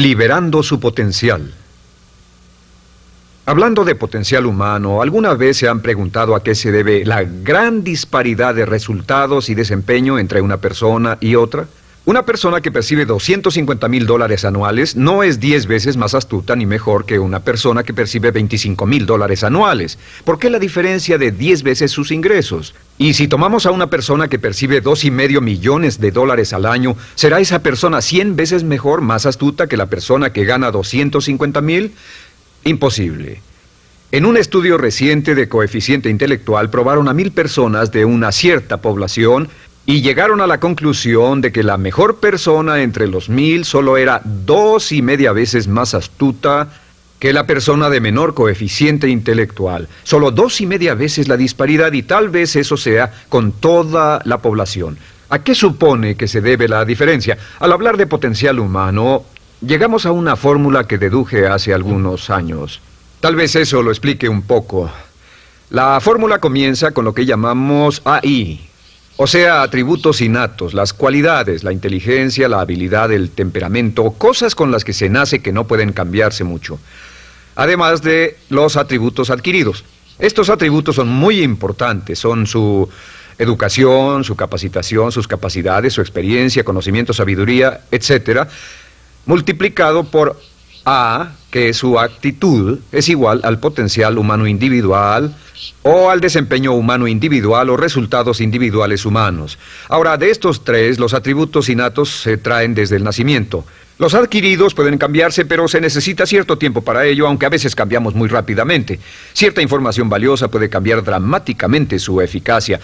Liberando su potencial. Hablando de potencial humano, ¿alguna vez se han preguntado a qué se debe la gran disparidad de resultados y desempeño entre una persona y otra? Una persona que percibe $250,000 anuales no es 10 veces más astuta ni mejor que una persona que percibe $25,000 anuales. ¿Por qué la diferencia de 10 veces sus ingresos? Y si tomamos a una persona que percibe $2,5 millones al año, ¿será esa persona 100 veces mejor, más astuta que la persona que gana $250,000? Imposible. En un estudio reciente de coeficiente intelectual probaron a 1,000 personas de una cierta población y llegaron a la conclusión de que la mejor persona entre los 1,000 solo era 2,5 veces más astuta que la persona de menor coeficiente intelectual. Solo 2,5 veces la disparidad, y tal vez eso sea con toda la población. ¿A qué supone que se debe la diferencia? Al hablar de potencial humano, llegamos a una fórmula que deduje hace algunos años. Tal vez eso lo explique un poco. La fórmula comienza con lo que llamamos AI, o sea, atributos innatos, las cualidades, la inteligencia, la habilidad, el temperamento, cosas con las que se nace que no pueden cambiarse mucho. Además de los atributos adquiridos. Estos atributos son muy importantes, son su educación, su capacitación, sus capacidades, su experiencia, conocimiento, sabiduría, etcétera, multiplicado por A, que es su actitud, es igual al potencial humano individual o al desempeño humano individual o resultados individuales humanos. Ahora, de estos tres, los atributos innatos se traen desde el nacimiento. Los adquiridos pueden cambiarse, pero se necesita cierto tiempo para ello, aunque a veces cambiamos muy rápidamente. Cierta información valiosa puede cambiar dramáticamente su eficacia,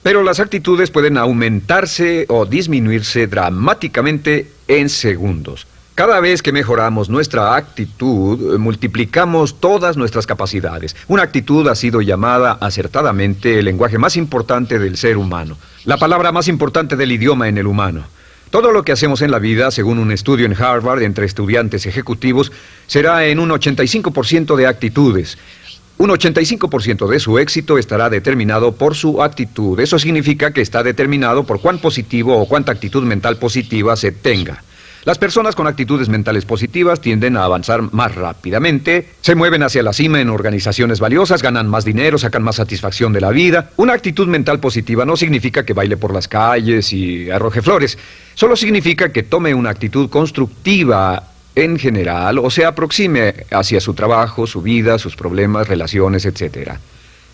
pero las actitudes pueden aumentarse o disminuirse dramáticamente en segundos. Cada vez que mejoramos nuestra actitud, multiplicamos todas nuestras capacidades. Una actitud ha sido llamada acertadamente el lenguaje más importante del ser humano, la palabra más importante del idioma en el humano. Todo lo que hacemos en la vida, según un estudio en Harvard entre estudiantes ejecutivos, será en un 85% de actitudes. Un 85% de su éxito estará determinado por su actitud. Eso significa que está determinado por cuán positivo o cuánta actitud mental positiva se tenga. Las personas con actitudes mentales positivas tienden a avanzar más rápidamente, se mueven hacia la cima en organizaciones valiosas, ganan más dinero, sacan más satisfacción de la vida. Una actitud mental positiva no significa que baile por las calles y arroje flores. Solo significa que tome una actitud constructiva en general o se aproxime hacia su trabajo, su vida, sus problemas, relaciones, etc.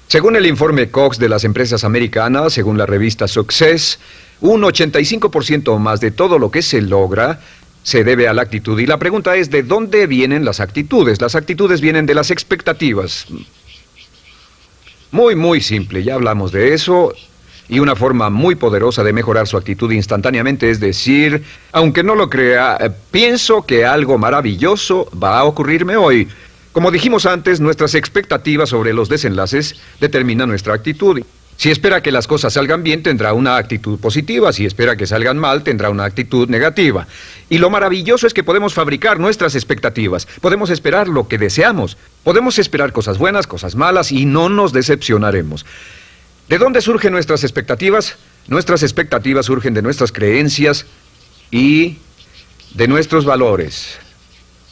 Según el informe Cox de las empresas americanas, según la revista Success, un 85% o más de todo lo que se logra se debe a la actitud. Y la pregunta es, ¿de dónde vienen las actitudes? Las actitudes vienen de las expectativas. Muy simple, ya hablamos de eso. Y una forma muy poderosa de mejorar su actitud instantáneamente es decir, aunque no lo crea, pienso que algo maravilloso va a ocurrirme hoy. Como dijimos antes, nuestras expectativas sobre los desenlaces determinan nuestra actitud. Si espera que las cosas salgan bien, tendrá una actitud positiva. Si espera que salgan mal, tendrá una actitud negativa. Y lo maravilloso es que podemos fabricar nuestras expectativas. Podemos esperar lo que deseamos. Podemos esperar cosas buenas, cosas malas, y no nos decepcionaremos. ¿De dónde surgen nuestras expectativas? Nuestras expectativas surgen de nuestras creencias y de nuestros valores.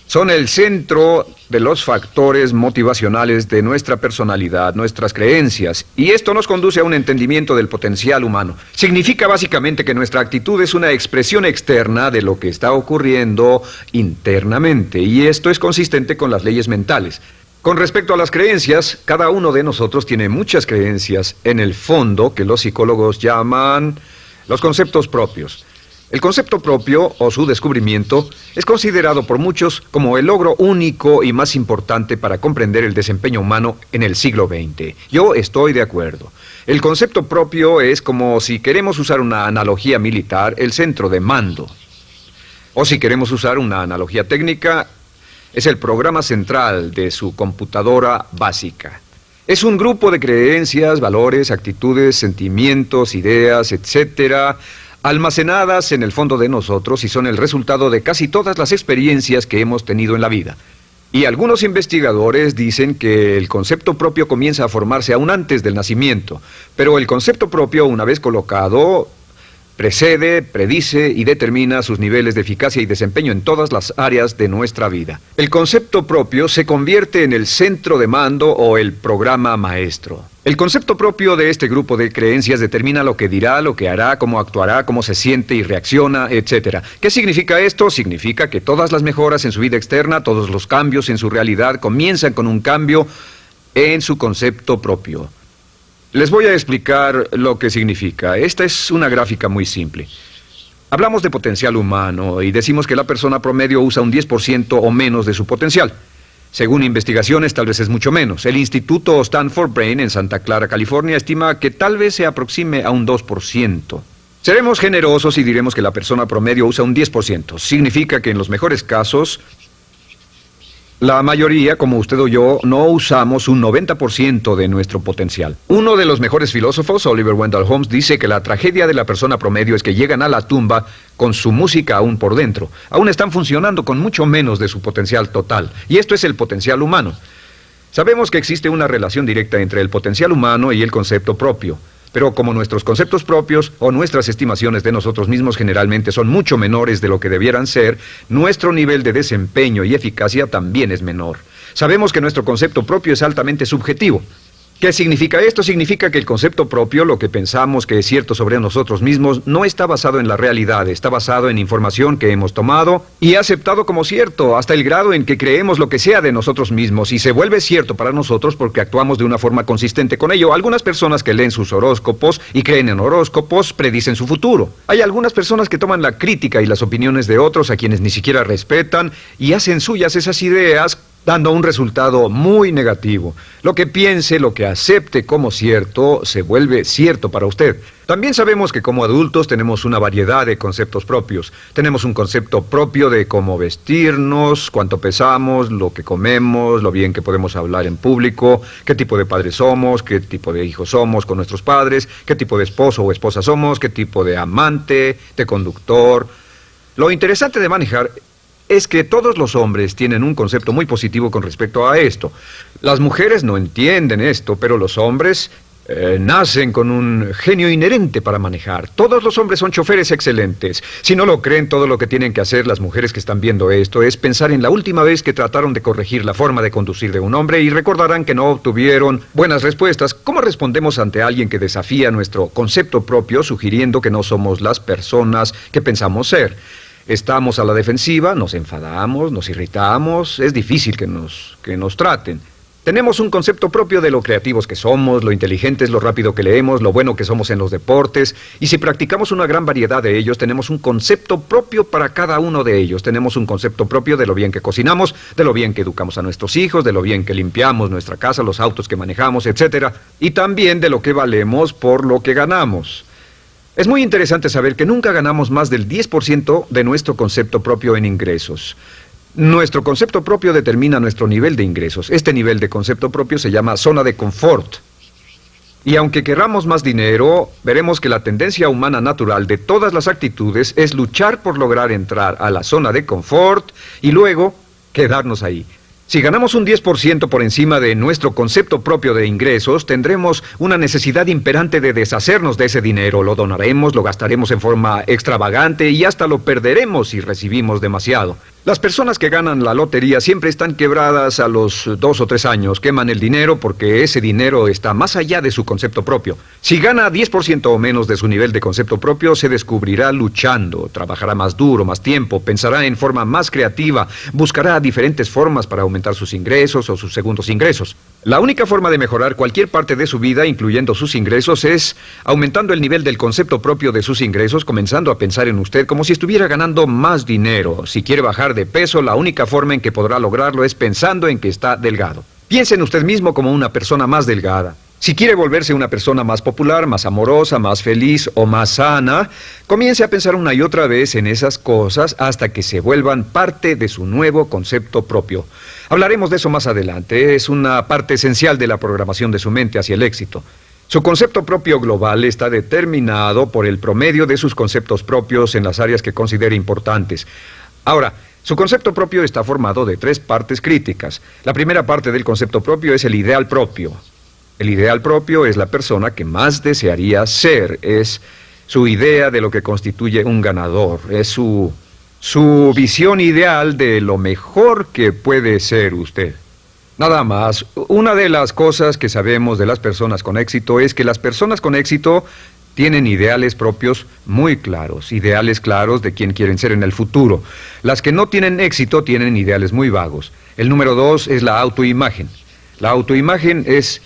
Son el centro de los factores motivacionales de nuestra personalidad, nuestras creencias, y esto nos conduce a un entendimiento del potencial humano. Significa básicamente que nuestra actitud es una expresión externa de lo que está ocurriendo internamente, y esto es consistente con las leyes mentales. Con respecto a las creencias, cada uno de nosotros tiene muchas creencias en el fondo que los psicólogos llaman los conceptos propios. El concepto propio, o su descubrimiento, es considerado por muchos como el logro único y más importante para comprender el desempeño humano en el siglo XX. Yo estoy de acuerdo. El concepto propio es como, si queremos usar una analogía militar, el centro de mando. O si queremos usar una analogía técnica, es el programa central de su computadora básica. Es un grupo de creencias, valores, actitudes, sentimientos, ideas, etcétera, almacenadas en el fondo de nosotros y son el resultado de casi todas las experiencias que hemos tenido en la vida. Y algunos investigadores dicen que el concepto propio comienza a formarse aún antes del nacimiento, pero el concepto propio, una vez colocado, Precede, predice y determina sus niveles de eficacia y desempeño en todas las áreas de nuestra vida. El concepto propio se convierte en el centro de mando o el programa maestro. El concepto propio de este grupo de creencias determina lo que dirá, lo que hará, cómo actuará, cómo se siente y reacciona, etc. ¿Qué significa esto? Significa que todas las mejoras en su vida externa, todos los cambios en su realidad comienzan con un cambio en su concepto propio. Les voy a explicar lo que significa. Esta es una gráfica muy simple. Hablamos de potencial humano y decimos que la persona promedio usa un 10% o menos de su potencial. Según investigaciones, tal vez es mucho menos. El Instituto Stanford Brain en Santa Clara, California, estima que tal vez se aproxime a un 2%. Seremos generosos y diremos que la persona promedio usa un 10%. Significa que en los mejores casos, la mayoría, como usted o yo, no usamos un 90% de nuestro potencial. Uno de los mejores filósofos, Oliver Wendell Holmes, dice que la tragedia de la persona promedio es que llegan a la tumba con su música aún por dentro. Aún están funcionando con mucho menos de su potencial total. Y esto es el potencial humano. Sabemos que existe una relación directa entre el potencial humano y el concepto propio. Pero como nuestros conceptos propios o nuestras estimaciones de nosotros mismos generalmente son mucho menores de lo que debieran ser, nuestro nivel de desempeño y eficacia también es menor. Sabemos que nuestro concepto propio es altamente subjetivo. ¿Qué significa esto? Significa que el concepto propio, lo que pensamos que es cierto sobre nosotros mismos, no está basado en la realidad, está basado en información que hemos tomado y aceptado como cierto, hasta el grado en que creemos lo que sea de nosotros mismos y se vuelve cierto para nosotros porque actuamos de una forma consistente con ello. Algunas personas que leen sus horóscopos y creen en horóscopos predicen su futuro. Hay algunas personas que toman la crítica y las opiniones de otros a quienes ni siquiera respetan y hacen suyas esas ideas, dando un resultado muy negativo. Lo que piense, lo que acepte como cierto, se vuelve cierto para usted. También sabemos que como adultos tenemos una variedad de conceptos propios. Tenemos un concepto propio de cómo vestirnos, cuánto pesamos, lo que comemos, lo bien que podemos hablar en público, qué tipo de padres somos, qué tipo de hijos somos con nuestros padres, qué tipo de esposo o esposa somos, qué tipo de amante, de conductor. Lo interesante de manejar es que todos los hombres tienen un concepto muy positivo con respecto a esto. Las mujeres no entienden esto, pero los hombres nacen con un genio inherente para manejar. Todos los hombres son choferes excelentes. Si no lo creen, todo lo que tienen que hacer las mujeres que están viendo esto es pensar en la última vez que trataron de corregir la forma de conducir de un hombre y recordarán que no obtuvieron buenas respuestas. ¿Cómo respondemos ante alguien que desafía nuestro concepto propio, sugiriendo que no somos las personas que pensamos ser? Estamos a la defensiva, nos enfadamos, nos irritamos, es difícil que nos traten. Tenemos un concepto propio de lo creativos que somos, lo inteligentes, lo rápido que leemos, lo bueno que somos en los deportes, y si practicamos una gran variedad de ellos, tenemos un concepto propio para cada uno de ellos. Tenemos un concepto propio de lo bien que cocinamos, de lo bien que educamos a nuestros hijos, de lo bien que limpiamos nuestra casa, los autos que manejamos, etc. Y también de lo que valemos por lo que ganamos. Es muy interesante saber que nunca ganamos más del 10% de nuestro concepto propio en ingresos. Nuestro concepto propio determina nuestro nivel de ingresos. Este nivel de concepto propio se llama zona de confort. Y aunque querramos más dinero, veremos que la tendencia humana natural de todas las actitudes es luchar por lograr entrar a la zona de confort y luego quedarnos ahí. Si ganamos un 10% por encima de nuestro concepto propio de ingresos, tendremos una necesidad imperante de deshacernos de ese dinero. Lo donaremos, lo gastaremos en forma extravagante y hasta lo perderemos si recibimos demasiado. Las personas que ganan la lotería siempre están quebradas a los 2 o 3 años. Queman el dinero porque ese dinero está más allá de su concepto propio. Si gana 10% o menos de su nivel de concepto propio, se descubrirá luchando, trabajará más duro, más tiempo, pensará en forma más creativa, buscará diferentes formas para aumentar sus ingresos o sus segundos ingresos. La única forma de mejorar cualquier parte de su vida, incluyendo sus ingresos, es aumentando el nivel del concepto propio de sus ingresos, comenzando a pensar en usted como si estuviera ganando más dinero. Si quiere bajar de peso, la única forma en que podrá lograrlo es pensando en que está delgado. Piense en usted mismo como una persona más delgada. Si quiere volverse una persona más popular, más amorosa, más feliz o más sana, comience a pensar una y otra vez en esas cosas hasta que se vuelvan parte de su nuevo concepto propio. Hablaremos de eso más adelante. Es una parte esencial de la programación de su mente hacia el éxito. Su concepto propio global está determinado por el promedio de sus conceptos propios en las áreas que considere importantes. Ahora, su concepto propio está formado de 3 partes críticas. La primera parte del concepto propio es el ideal propio. El ideal propio es la persona que más desearía ser, es su idea de lo que constituye un ganador, es su visión ideal de lo mejor que puede ser usted. Nada más, una de las cosas que sabemos de las personas con éxito es que las personas con éxito tienen ideales propios muy claros, ideales claros de quién quieren ser en el futuro. Las que no tienen éxito tienen ideales muy vagos. El número 2 es la autoimagen. La autoimagen es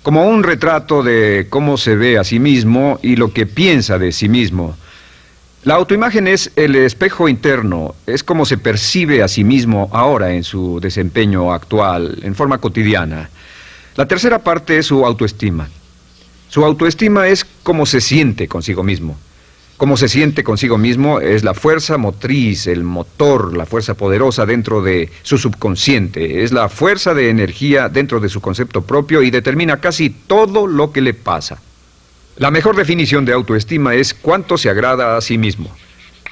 como un retrato de cómo se ve a sí mismo y lo que piensa de sí mismo. La autoimagen es el espejo interno, es como se percibe a sí mismo ahora en su desempeño actual, en forma cotidiana. La tercera parte es su autoestima. Su autoestima es cómo se siente consigo mismo. Cómo se siente consigo mismo es la fuerza motriz, el motor, la fuerza poderosa dentro de su subconsciente. Es la fuerza de energía dentro de su concepto propio y determina casi todo lo que le pasa. La mejor definición de autoestima es cuánto se agrada a sí mismo.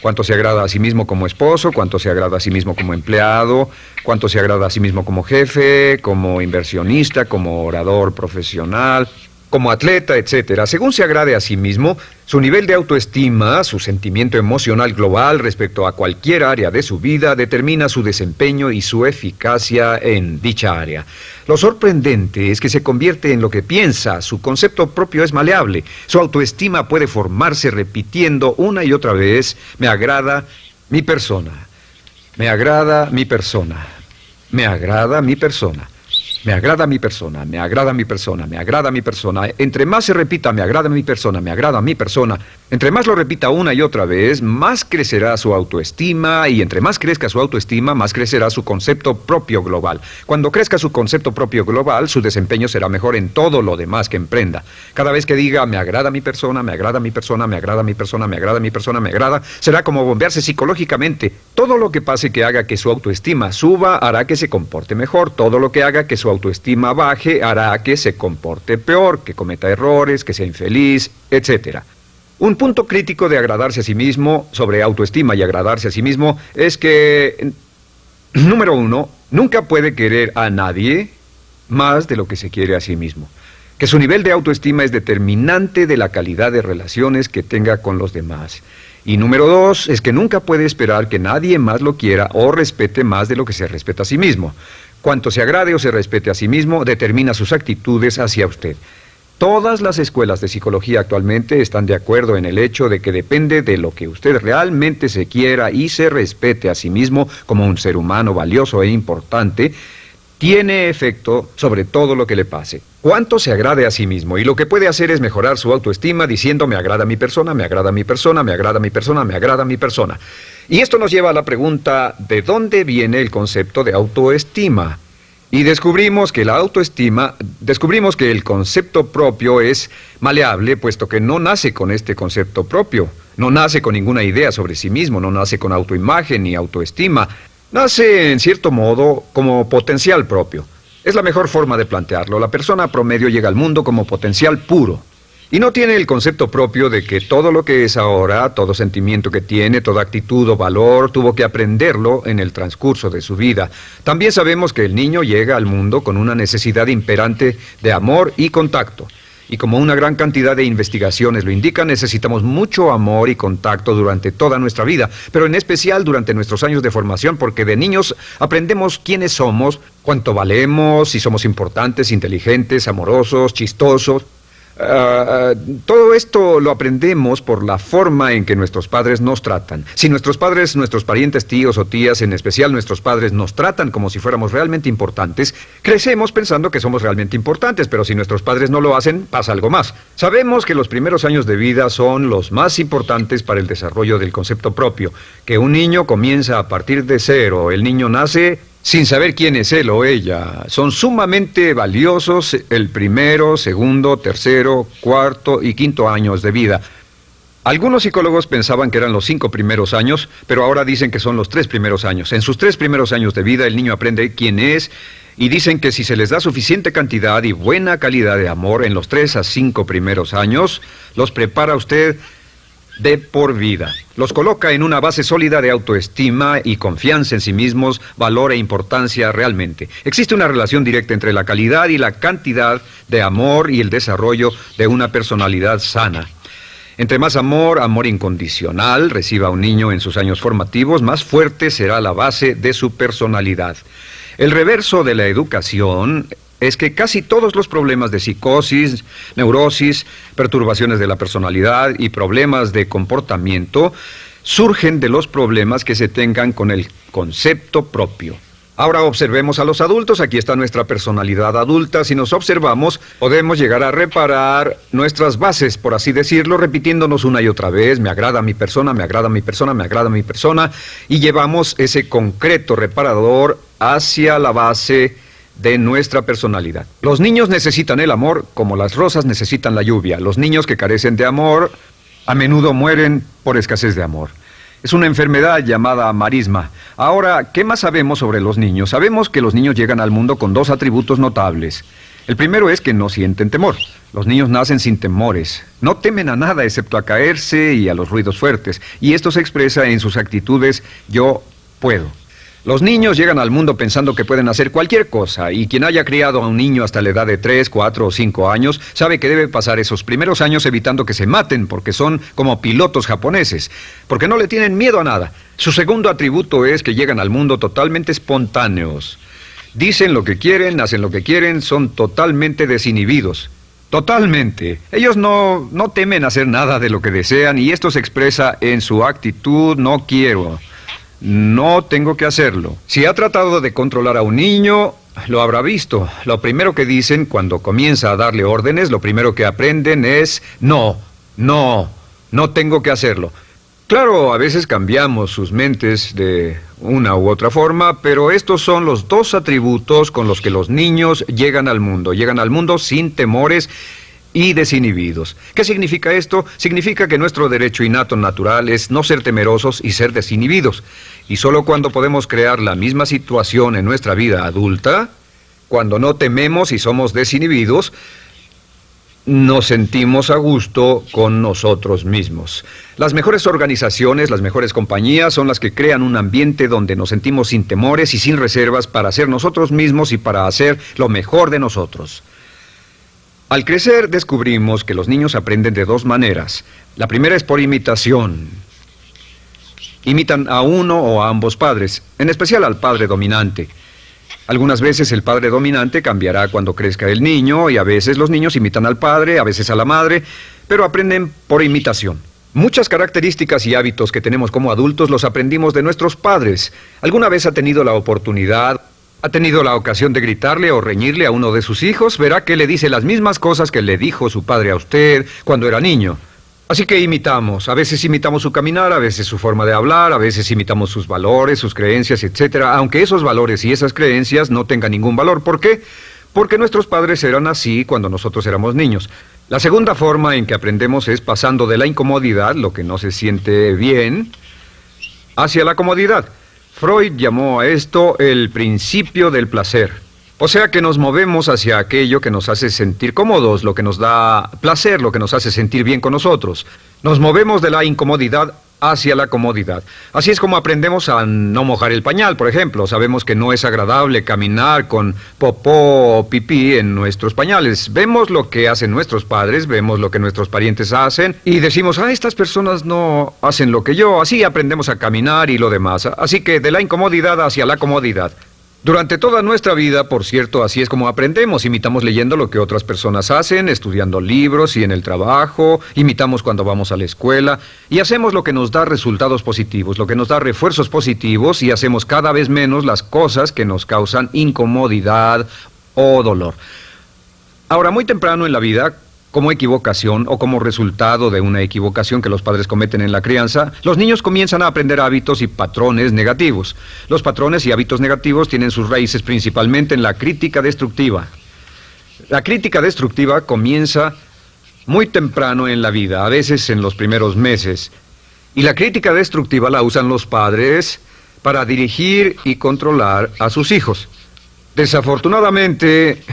Cuánto se agrada a sí mismo como esposo, cuánto se agrada a sí mismo como empleado, cuánto se agrada a sí mismo como jefe, como inversionista, como orador profesional, como atleta, etcétera. Según se agrade a sí mismo, su nivel de autoestima, su sentimiento emocional global respecto a cualquier área de su vida, determina su desempeño y su eficacia en dicha área. Lo sorprendente es que se convierte en lo que piensa, su concepto propio es maleable, su autoestima puede formarse repitiendo una y otra vez, me agrada mi persona, me agrada mi persona, me agrada mi persona. Me agrada mi persona, me agrada mi persona, me agrada mi persona. Entre más se repita, me agrada mi persona, me agrada mi persona, entre más lo repita una y otra vez, más crecerá su autoestima y entre más crezca su autoestima, más crecerá su concepto propio global. Cuando crezca su concepto propio global, su desempeño será mejor en todo lo demás que emprenda. Cada vez que diga, me agrada mi persona, me agrada mi persona, me agrada mi persona, me agrada mi persona, me agrada, será como bombearse psicológicamente. Todo lo que pase que haga que su autoestima suba, hará que se comporte mejor. Todo lo que haga que su autoestima baje hará que se comporte peor, que cometa errores, que sea infeliz, etc. Un punto crítico de agradarse a sí mismo, sobre autoestima y agradarse a sí mismo, es que, número 1, nunca puede querer a nadie más de lo que se quiere a sí mismo. Que su nivel de autoestima es determinante de la calidad de relaciones que tenga con los demás. Y número 2, es que nunca puede esperar que nadie más lo quiera o respete más de lo que se respeta a sí mismo. Cuanto se agrade o se respete a sí mismo, determina sus actitudes hacia usted. Todas las escuelas de psicología actualmente están de acuerdo en el hecho de que depende de lo que usted realmente se quiera y se respete a sí mismo como un ser humano valioso e importante, tiene efecto sobre todo lo que le pase. Cuánto se agrade a sí mismo, y lo que puede hacer es mejorar su autoestima diciendo me agrada mi persona, me agrada mi persona, me agrada mi persona, me agrada mi persona. Y esto nos lleva a la pregunta, ¿de dónde viene el concepto de autoestima? Y descubrimos que el concepto propio es maleable, puesto que no nace con este concepto propio, no nace con ninguna idea sobre sí mismo, no nace con autoimagen ni autoestima. Nace, en cierto modo, como potencial propio. Es la mejor forma de plantearlo. La persona promedio llega al mundo como potencial puro. Y no tiene el concepto propio de que todo lo que es ahora, todo sentimiento que tiene, toda actitud o valor, tuvo que aprenderlo en el transcurso de su vida. También sabemos que el niño llega al mundo con una necesidad imperante de amor y contacto. Y como una gran cantidad de investigaciones lo indican, necesitamos mucho amor y contacto durante toda nuestra vida, pero en especial durante nuestros años de formación, porque de niños aprendemos quiénes somos, cuánto valemos, si somos importantes, inteligentes, amorosos, chistosos. Todo esto lo aprendemos por la forma en que nuestros padres nos tratan. Si nuestros padres, nuestros parientes, tíos o tías, en especial nuestros padres, nos tratan como si fuéramos realmente importantes, crecemos pensando que somos realmente importantes, pero si nuestros padres no lo hacen, pasa algo más. Sabemos que los primeros años de vida son los más importantes para el desarrollo del concepto propio, que un niño comienza a partir de cero. El niño nace sin saber quién es él o ella. Son sumamente valiosos el primero, segundo, tercero, cuarto y quinto años de vida. Algunos psicólogos pensaban que eran los 5 primeros años, pero ahora dicen que son los 3 primeros años. En sus 3 primeros años de vida el niño aprende quién es y dicen que si se les da suficiente cantidad y buena calidad de amor en los 3 a 5 primeros años, los prepara usted de por vida. Los coloca en una base sólida de autoestima y confianza en sí mismos, valor e importancia realmente. Existe una relación directa entre la calidad y la cantidad de amor y el desarrollo de una personalidad sana. Entre más amor, amor incondicional, reciba un niño en sus años formativos, más fuerte será la base de su personalidad. El reverso de la educación es que casi todos los problemas de psicosis, neurosis, perturbaciones de la personalidad y problemas de comportamiento surgen de los problemas que se tengan con el concepto propio. Ahora observemos a los adultos. Aquí está nuestra personalidad adulta. Si nos observamos, podemos llegar a reparar nuestras bases, por así decirlo, repitiéndonos una y otra vez: me agrada mi persona, me agrada mi persona, me agrada mi persona, y llevamos ese concreto reparador hacia la base de nuestra personalidad. Los niños necesitan el amor como las rosas necesitan la lluvia. Los niños que carecen de amor a menudo mueren por escasez de amor. Es una enfermedad llamada marisma. Ahora, ¿qué más sabemos sobre los niños? Sabemos que los niños llegan al mundo con dos atributos notables. El primero es que no sienten temor. Los niños nacen sin temores. No temen a nada excepto a caerse y a los ruidos fuertes. Y esto se expresa en sus actitudes: yo puedo. Los niños llegan al mundo pensando que pueden hacer cualquier cosa, y quien haya criado a un niño hasta la edad de 3, 4 o 5 años sabe que debe pasar esos primeros años evitando que se maten, porque son como pilotos japoneses, porque no le tienen miedo a nada. Su segundo atributo es que llegan al mundo totalmente espontáneos. Dicen lo que quieren, hacen lo que quieren, son totalmente desinhibidos. Totalmente. Ellos no temen hacer nada de lo que desean, y esto se expresa en su actitud: no quiero. No tengo que hacerlo. Si ha tratado de controlar a un niño, lo habrá visto. Lo primero que dicen cuando comienza a darle órdenes, lo primero que aprenden es: no tengo que hacerlo. Claro, a veces cambiamos sus mentes de una u otra forma, pero estos son los dos atributos con los que los niños llegan al mundo. Llegan al mundo sin temores y desinhibidos. ¿Qué significa esto? Significa que nuestro derecho innato natural es no ser temerosos y ser desinhibidos. Y solo cuando podemos crear la misma situación en nuestra vida adulta, cuando no tememos y somos desinhibidos, nos sentimos a gusto con nosotros mismos. Las mejores organizaciones, las mejores compañías son las que crean un ambiente donde nos sentimos sin temores y sin reservas para ser nosotros mismos y para hacer lo mejor de nosotros. Al crecer descubrimos que los niños aprenden de dos maneras. La primera es por imitación. Imitan a uno o a ambos padres, en especial al padre dominante. Algunas veces el padre dominante cambiará cuando crezca el niño, y a veces los niños imitan al padre, a veces a la madre, pero aprenden por imitación. Muchas características y hábitos que tenemos como adultos los aprendimos de nuestros padres. ¿Alguna vez ha tenido la oportunidad, ha tenido la ocasión de gritarle o reñirle a uno de sus hijos? Verá que le dice las mismas cosas que le dijo su padre a usted cuando era niño. Así que imitamos. A veces imitamos su caminar, a veces su forma de hablar, a veces imitamos sus valores, sus creencias, etcétera, aunque esos valores y esas creencias no tengan ningún valor. ¿Por qué? Porque nuestros padres eran así cuando nosotros éramos niños. La segunda forma en que aprendemos es pasando de la incomodidad, lo que no se siente bien, hacia la comodidad. Freud llamó a esto el principio del placer. O sea que nos movemos hacia aquello que nos hace sentir cómodos, lo que nos da placer, lo que nos hace sentir bien con nosotros. Nos movemos de la incomodidad hacia la comodidad. Así es como aprendemos a no mojar el pañal, por ejemplo. Sabemos que no es agradable caminar con popó o pipí en nuestros pañales. Vemos lo que hacen nuestros padres, vemos lo que nuestros parientes hacen y decimos: estas personas no hacen lo que yo. Así aprendemos a caminar y lo demás. Así que de la incomodidad hacia la comodidad. Durante toda nuestra vida, por cierto, así es como aprendemos. Imitamos leyendo lo que otras personas hacen, estudiando libros y en el trabajo, imitamos cuando vamos a la escuela, y hacemos lo que nos da resultados positivos, lo que nos da refuerzos positivos, y hacemos cada vez menos las cosas que nos causan incomodidad o dolor. Ahora, muy temprano en la vida, como equivocación o como resultado de una equivocación que los padres cometen en la crianza, los niños comienzan a aprender hábitos y patrones negativos. Los patrones y hábitos negativos tienen sus raíces principalmente en la crítica destructiva. La crítica destructiva comienza muy temprano en la vida, a veces en los primeros meses. Y la crítica destructiva la usan los padres para dirigir y controlar a sus hijos. Desafortunadamente,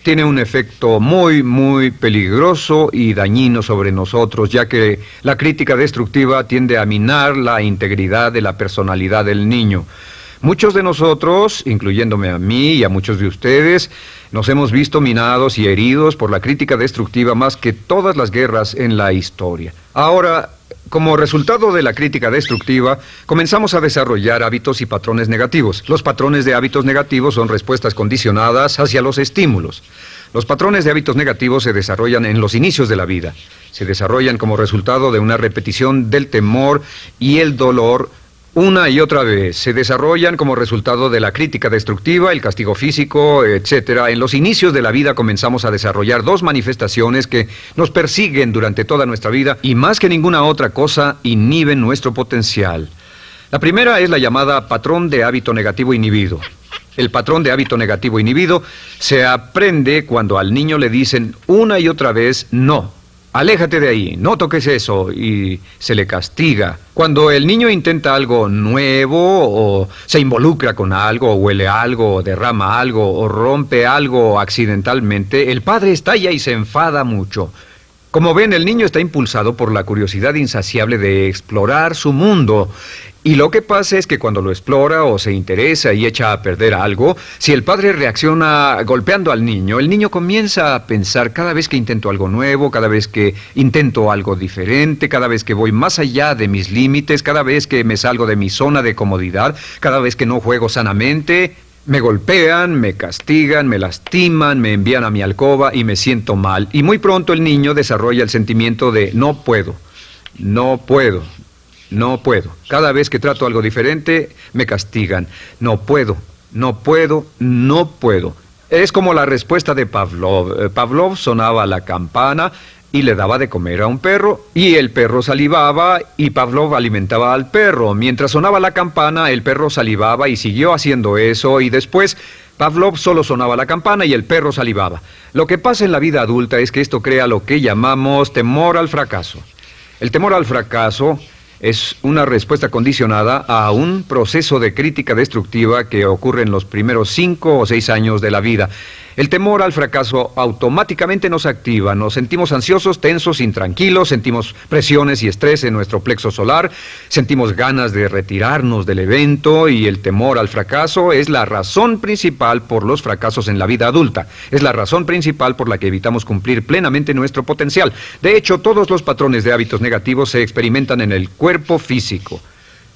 tiene un efecto muy peligroso y dañino sobre nosotros, ya que la crítica destructiva tiende a minar la integridad de la personalidad del niño. Muchos de nosotros, incluyéndome a mí y a muchos de ustedes, nos hemos visto minados y heridos por la crítica destructiva más que todas las guerras en la historia. Ahora, como resultado de la crítica destructiva, comenzamos a desarrollar hábitos y patrones negativos. Los patrones de hábitos negativos son respuestas condicionadas hacia los estímulos. Los patrones de hábitos negativos se desarrollan en los inicios de la vida. Se desarrollan como resultado de una repetición del temor y el dolor una y otra vez. Se desarrollan como resultado de la crítica destructiva, el castigo físico, etc. En los inicios de la vida comenzamos a desarrollar dos manifestaciones que nos persiguen durante toda nuestra vida y más que ninguna otra cosa inhiben nuestro potencial. La primera es la llamada patrón de hábito negativo inhibido. El patrón de hábito negativo inhibido se aprende cuando al niño le dicen una y otra vez no. Aléjate de ahí, no toques eso, y se le castiga. Cuando el niño intenta algo nuevo, o se involucra con algo, o huele algo, o derrama algo, o rompe algo accidentalmente, el padre estalla y se enfada mucho. Como ven, el niño está impulsado por la curiosidad insaciable de explorar su mundo. Y lo que pasa es que cuando lo explora o se interesa y echa a perder algo, si el padre reacciona golpeando al niño, el niño comienza a pensar cada vez que intento algo nuevo, cada vez que intento algo diferente, cada vez que voy más allá de mis límites, cada vez que me salgo de mi zona de comodidad, cada vez que no juego sanamente, me golpean, me castigan, me lastiman, me envían a mi alcoba y me siento mal. Y muy pronto el niño desarrolla el sentimiento de no puedo, no puedo. No puedo. Cada vez que trato algo diferente, me castigan. No puedo, no puedo, no puedo. Es como la respuesta de Pavlov. Pavlov sonaba la campana y le daba de comer a un perro, y el perro salivaba, y Pavlov alimentaba al perro. Mientras sonaba la campana, el perro salivaba y siguió haciendo eso, y después Pavlov solo sonaba la campana y el perro salivaba. Lo que pasa en la vida adulta es que esto crea lo que llamamos temor al fracaso. El temor al fracaso es una respuesta condicionada a un proceso de crítica destructiva que ocurre en los primeros 5 o 6 años de la vida. El temor al fracaso automáticamente nos activa, nos sentimos ansiosos, tensos, intranquilos, sentimos presiones y estrés en nuestro plexo solar, sentimos ganas de retirarnos del evento, y el temor al fracaso es la razón principal por los fracasos en la vida adulta. Es la razón principal por la que evitamos cumplir plenamente nuestro potencial. De hecho, todos los patrones de hábitos negativos se experimentan en el cuerpo físico.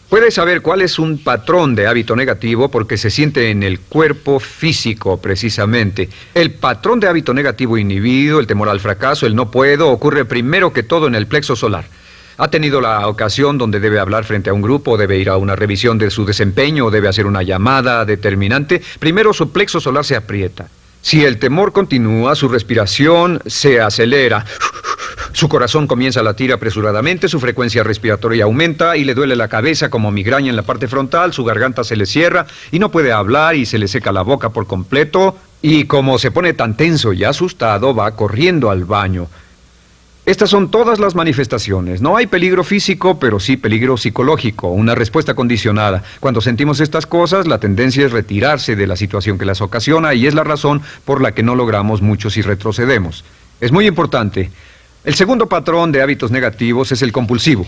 Puedes saber cuál es un patrón de hábito negativo porque se siente en el cuerpo físico, precisamente. El patrón de hábito negativo inhibido, el temor al fracaso, el no puedo, ocurre primero que todo en el plexo solar. ¿Ha tenido la ocasión donde debe hablar frente a un grupo, debe ir a una revisión de su desempeño o debe hacer una llamada determinante? Primero su plexo solar se aprieta. Si el temor continúa, su respiración se acelera. Su corazón comienza a latir apresuradamente, su frecuencia respiratoria aumenta y le duele la cabeza como migraña en la parte frontal, su garganta se le cierra y no puede hablar y se le seca la boca por completo, y como se pone tan tenso y asustado, va corriendo al baño. Estas son todas las manifestaciones. No hay peligro físico, pero sí peligro psicológico, una respuesta condicionada. Cuando sentimos estas cosas, la tendencia es retirarse de la situación que las ocasiona, y es la razón por la que no logramos mucho si retrocedemos. Es muy importante. El segundo patrón de hábitos negativos es el compulsivo.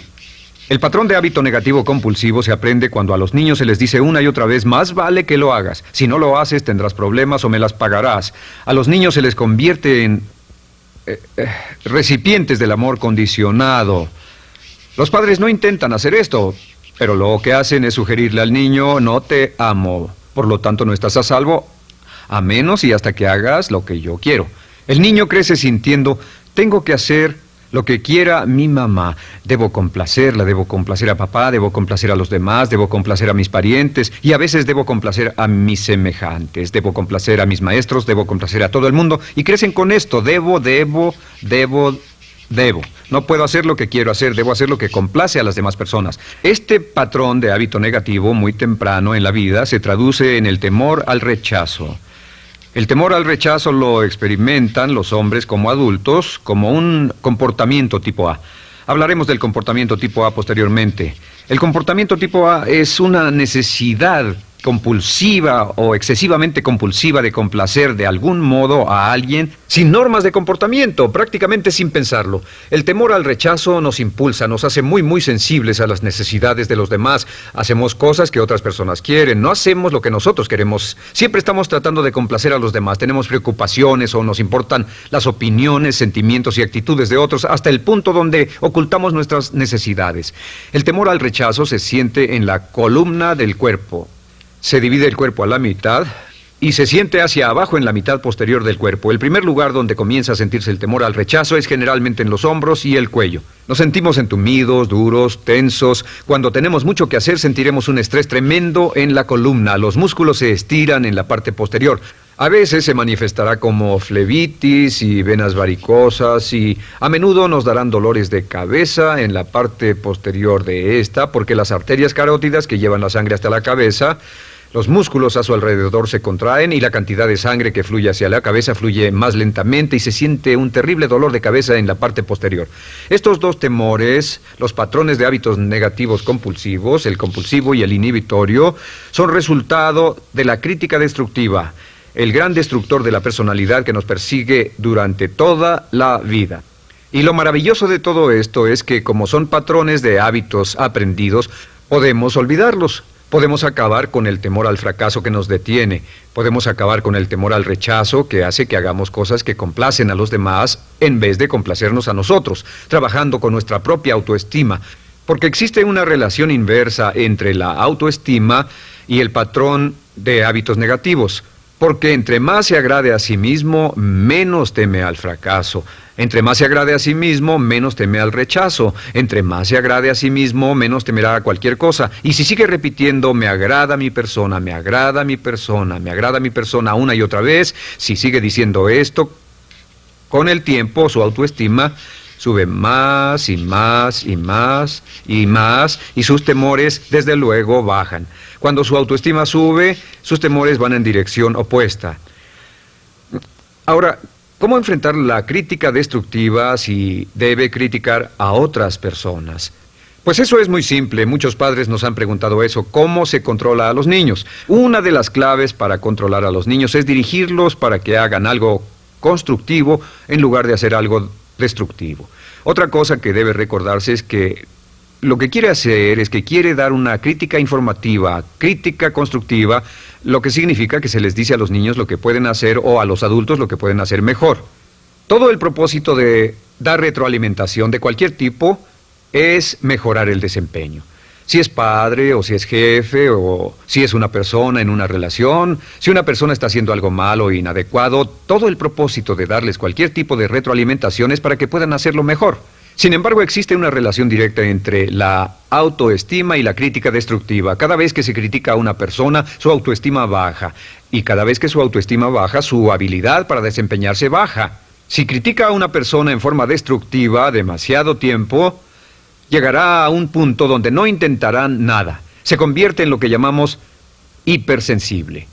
El patrón de hábito negativo compulsivo se aprende cuando a los niños se les dice una y otra vez: más vale que lo hagas. Si no lo haces, tendrás problemas o me las pagarás. A los niños se les convierte en recipientes del amor condicionado. Los padres no intentan hacer esto, pero lo que hacen es sugerirle al niño: no te amo, por lo tanto no estás a salvo, a menos y hasta que hagas lo que yo quiero. El niño crece sintiendo: tengo que hacer lo que quiera mi mamá. Debo complacerla, debo complacer a papá, debo complacer a los demás, debo complacer a mis parientes, y a veces debo complacer a mis semejantes, debo complacer a mis maestros, debo complacer a todo el mundo, y crecen con esto: debo. No puedo hacer lo que quiero hacer, debo hacer lo que complace a las demás personas. Este patrón de hábito negativo muy temprano en la vida se traduce en el temor al rechazo. El temor al rechazo lo experimentan los hombres como adultos como un comportamiento tipo A. Hablaremos del comportamiento tipo A posteriormente. El comportamiento tipo A es una necesidad compulsiva o excesivamente compulsiva de complacer de algún modo a alguien sin normas de comportamiento, prácticamente sin pensarlo. El temor al rechazo nos impulsa, nos hace muy sensibles a las necesidades de los demás. Hacemos cosas que otras personas quieren, no hacemos lo que nosotros queremos. Siempre estamos tratando de complacer a los demás. Tenemos preocupaciones o nos importan las opiniones, sentimientos y actitudes de otros hasta el punto donde ocultamos nuestras necesidades. El temor al rechazo se siente en la columna del cuerpo. Se divide el cuerpo a la mitad y se siente hacia abajo en la mitad posterior del cuerpo. El primer lugar donde comienza a sentirse el temor al rechazo es generalmente en los hombros y el cuello. Nos sentimos entumidos, duros, tensos. Cuando tenemos mucho que hacer sentiremos un estrés tremendo en la columna. Los músculos se estiran en la parte posterior. A veces se manifestará como flebitis y venas varicosas y a menudo nos darán dolores de cabeza en la parte posterior de esta porque las arterias carótidas que llevan la sangre hasta la cabeza, los músculos a su alrededor se contraen y la cantidad de sangre que fluye hacia la cabeza fluye más lentamente y se siente un terrible dolor de cabeza en la parte posterior. Estos dos temores, los patrones de hábitos negativos compulsivos, el compulsivo y el inhibitorio, son resultado de la crítica destructiva, el gran destructor de la personalidad que nos persigue durante toda la vida. Y lo maravilloso de todo esto es que como son patrones de hábitos aprendidos, podemos olvidarlos. Podemos acabar con el temor al fracaso que nos detiene. Podemos acabar con el temor al rechazo que hace que hagamos cosas que complacen a los demás en vez de complacernos a nosotros, trabajando con nuestra propia autoestima. Porque existe una relación inversa entre la autoestima y el patrón de hábitos negativos. Porque entre más se agrade a sí mismo, menos teme al fracaso. Entre más se agrade a sí mismo, menos teme al rechazo. Entre más se agrade a sí mismo, menos temerá a cualquier cosa. Y si sigue repitiendo, me agrada mi persona, me agrada mi persona, me agrada mi persona una y otra vez, si sigue diciendo esto, con el tiempo su autoestima sube más y más y más y más y sus temores desde luego bajan. Cuando su autoestima sube, sus temores van en dirección opuesta. Ahora, ¿cómo enfrentar la crítica destructiva si debe criticar a otras personas? Pues eso es muy simple. Muchos padres nos han preguntado eso. ¿Cómo se controla a los niños? Una de las claves para controlar a los niños es dirigirlos para que hagan algo constructivo en lugar de hacer algo destructivo. Otra cosa que debe recordarse es que lo que quiere hacer es que quiere dar una crítica informativa, crítica constructiva, lo que significa que se les dice a los niños lo que pueden hacer o a los adultos lo que pueden hacer mejor. Todo el propósito de dar retroalimentación de cualquier tipo es mejorar el desempeño. Si es padre o si es jefe o si es una persona en una relación, si una persona está haciendo algo malo o inadecuado, todo el propósito de darles cualquier tipo de retroalimentación es para que puedan hacerlo mejor. Sin embargo, existe una relación directa entre la autoestima y la crítica destructiva. Cada vez que se critica a una persona, su autoestima baja. Y cada vez que su autoestima baja, su habilidad para desempeñarse baja. Si critica a una persona en forma destructiva demasiado tiempo, llegará a un punto donde no intentarán nada. Se convierte en lo que llamamos hipersensible.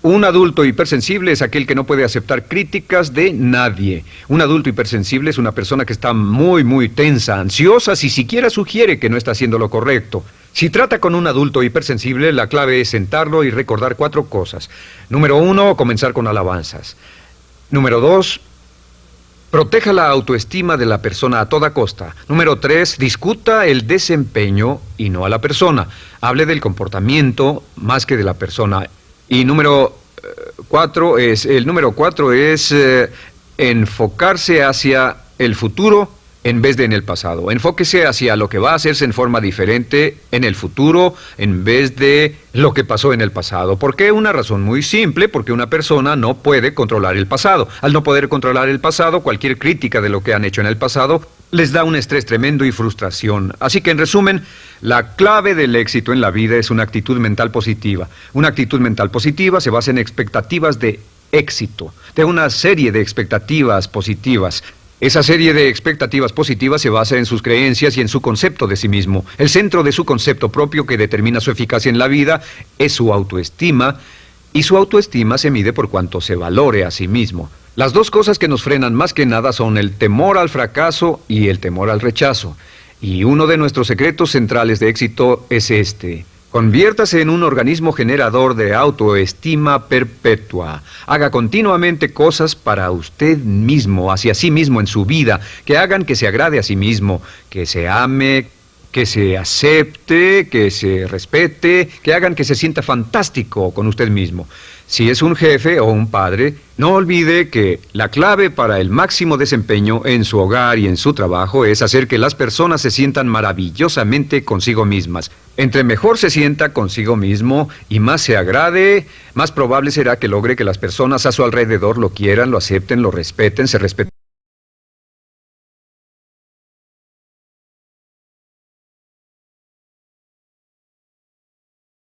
Un adulto hipersensible es aquel que no puede aceptar críticas de nadie. Un adulto hipersensible es una persona que está muy tensa, ansiosa, si siquiera sugiere que no está haciendo lo correcto. Si trata con un adulto hipersensible, la clave es sentarlo y recordar 4 cosas. Número 1, comenzar con alabanzas. Número 2, proteja la autoestima de la persona a toda costa. Número 3, discuta el desempeño y no a la persona. Hable del comportamiento más que de la persona. Y número 4 es enfocarse hacia el futuro en vez de en el pasado. Enfóquese hacia lo que va a hacerse en forma diferente en el futuro en vez de lo que pasó en el pasado. ¿Por qué? Una razón muy simple, porque una persona no puede controlar el pasado. Al no poder controlar el pasado, cualquier crítica de lo que han hecho en el pasado les da un estrés tremendo y frustración. Así que, en resumen, la clave del éxito en la vida es una actitud mental positiva. Una actitud mental positiva se basa en expectativas de éxito, de una serie de expectativas positivas. Esa serie de expectativas positivas se basa en sus creencias y en su concepto de sí mismo. El centro de su concepto propio que determina su eficacia en la vida es su autoestima, y su autoestima se mide por cuanto se valore a sí mismo. Las dos cosas que nos frenan más que nada son el temor al fracaso y el temor al rechazo. Y uno de nuestros secretos centrales de éxito es este: Conviértase en un organismo generador de autoestima perpetua. Haga continuamente cosas para usted mismo, hacia sí mismo en su vida, que hagan que se agrade a sí mismo, que se ame, que se acepte, que se respete, que hagan que se sienta fantástico con usted mismo. Si es un jefe o un padre, no olvide que la clave para el máximo desempeño en su hogar y en su trabajo es hacer que las personas se sientan maravillosamente consigo mismas. Entre mejor se sienta consigo mismo y más se agrade, más probable será que logre que las personas a su alrededor lo quieran, lo acepten, lo respeten, se respeten.